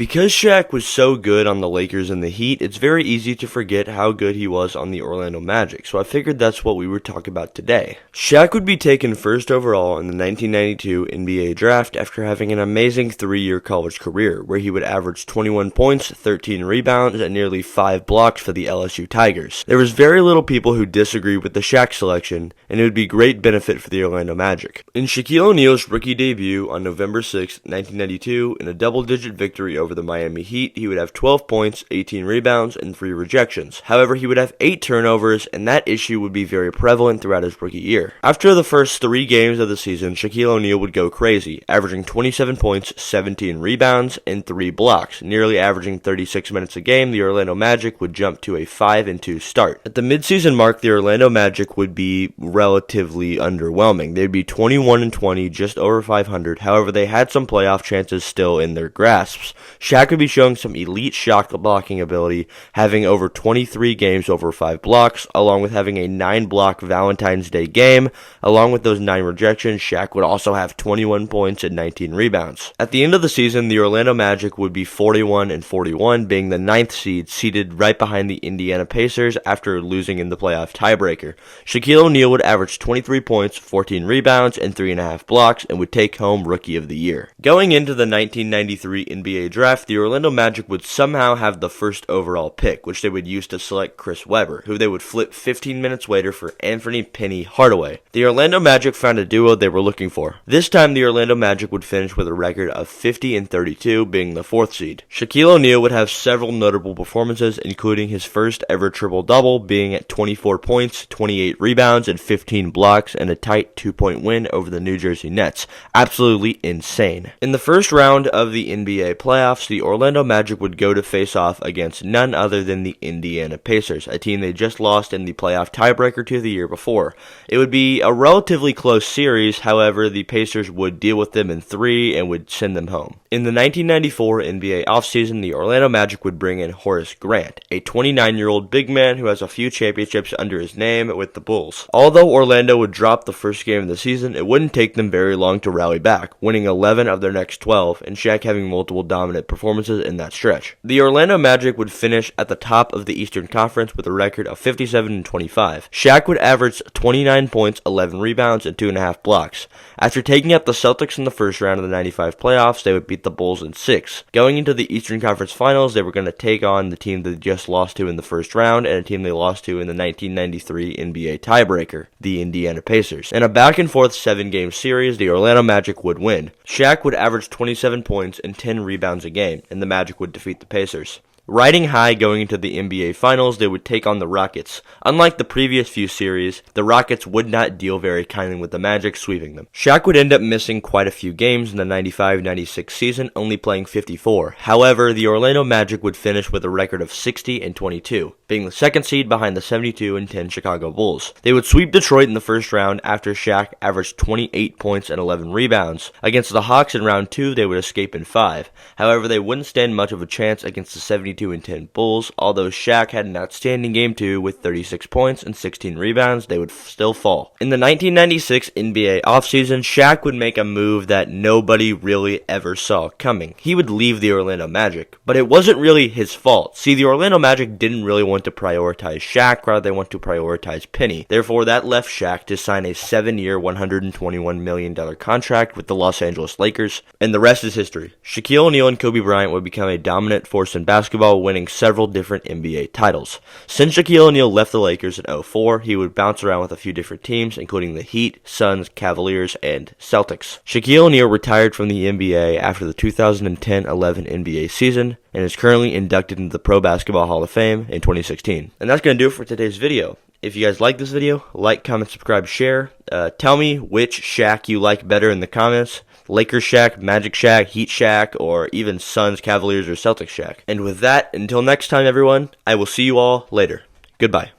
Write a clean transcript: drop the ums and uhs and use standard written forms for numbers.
Because Shaq was so good on the Lakers and the Heat, it's very easy to forget how good he was on the Orlando Magic, so I figured that's what we would talk about today. Shaq would be taken first overall in the 1992 NBA draft after having an amazing 3-year college career, where he would average 21 points, 13 rebounds, and nearly 5 blocks for the LSU Tigers. There was very little people who disagreed with the Shaq selection, and it would be great benefit for the Orlando Magic. In Shaquille O'Neal's rookie debut on November 6, 1992, in a double-digit victory over the Miami Heat, he would have 12 points, 18 rebounds, and 3 rejections. However, he would have 8 turnovers, and that issue would be very prevalent throughout his rookie year. After the first 3 games of the season, Shaquille O'Neal would go crazy, averaging 27 points, 17 rebounds, and 3 blocks. Nearly averaging 36 minutes a game, the Orlando Magic would jump to a 5-2 start. At the midseason mark, the Orlando Magic would be relatively underwhelming. They'd be 21-20, just over 500. However, they had some playoff chances still in their grasps. Shaq would be showing some elite shot blocking ability, having over 23 games over 5 blocks, along with having a 9-block Valentine's Day game. Along with those 9 rejections, Shaq would also have 21 points and 19 rebounds. At the end of the season, the Orlando Magic would be 41-41, being the 9th seed, seated right behind the Indiana Pacers after losing in the playoff tiebreaker. Shaquille O'Neal would average 23 points, 14 rebounds, and 3.5 blocks, and would take home Rookie of the Year. Going into the 1993 NBA draft, the Orlando Magic would somehow have the first overall pick, which they would use to select Chris Webber, who they would flip 15 minutes later for Anthony Penny Hardaway. The Orlando Magic found a duo they were looking for. This time, the Orlando Magic would finish with a record of 50-32, being the 4th seed. Shaquille O'Neal would have several notable performances, including his first ever triple-double, being at 24 points, 28 rebounds, and 15 blocks, and a tight 2-point win over the New Jersey Nets. Absolutely insane. In the first round of the NBA playoffs, the Orlando Magic would go to face off against none other than the Indiana Pacers, a team they just lost in the playoff tiebreaker to the year before. It would be a relatively close series, however, the Pacers would deal with them in 3 and would send them home. In the 1994 NBA offseason, the Orlando Magic would bring in Horace Grant, a 29-year-old big man who has a few championships under his name with the Bulls. Although Orlando would drop the first game of the season, it wouldn't take them very long to rally back, winning 11 of their next 12, and Shaq having multiple dominant performances in that stretch. The Orlando Magic would finish at the top of the Eastern Conference with a record of 57-25. Shaq would average 29 points, 11 rebounds, and 2.5 blocks. After taking out the Celtics in the first round of the 95 playoffs, they would beat the Bulls in 6. Going into the Eastern Conference Finals, they were going to take on the team they just lost to in the first round and a team they lost to in the 1993 NBA tiebreaker, the Indiana Pacers. In a back-and-forth 7-game series, the Orlando Magic would win. Shaq would average 27 points and 10 rebounds a game, and the Magic would defeat the Pacers. Riding high going into the NBA Finals, they would take on the Rockets. Unlike the previous few series, the Rockets would not deal very kindly with the Magic, sweeping them. Shaq would end up missing quite a few games in the 95-96 season, only playing 54. However, the Orlando Magic would finish with a record of 60-22, being the 2nd seed behind the 72-10 Chicago Bulls. They would sweep Detroit in the first round after Shaq averaged 28 points and 11 rebounds. Against the Hawks in round 2, they would escape in 5. However, they wouldn't stand much of a chance against the 72-10 Bulls. Although Shaq had an outstanding game 2 with 36 points and 16 rebounds, they would still fall. In the 1996 NBA offseason, Shaq would make a move that nobody really ever saw coming. He would leave the Orlando Magic, but it wasn't really his fault. See, the Orlando Magic didn't really want to prioritize Shaq, rather they want to prioritize Penny. Therefore, that left Shaq to sign a 7-year, $121 million contract with the Los Angeles Lakers, and the rest is history. Shaquille O'Neal and Kobe Bryant would become a dominant force in basketball, winning several different NBA titles. Since Shaquille O'Neal left the Lakers in 2004, he would bounce around with a few different teams, including the Heat, Suns, Cavaliers, and Celtics. Shaquille O'Neal retired from the NBA after the 2010-11 NBA season, and is currently inducted into the Pro Basketball Hall of Fame in 2016. And that's going to do it for today's video. If you guys like this video, like, comment, subscribe, share. Tell me which Shaq you like better in the comments. Lakers Shaq, Magic Shaq, Heat Shaq, or even Suns, Cavaliers, or Celtics Shaq. And with that, until next time everyone, I will see you all later. Goodbye.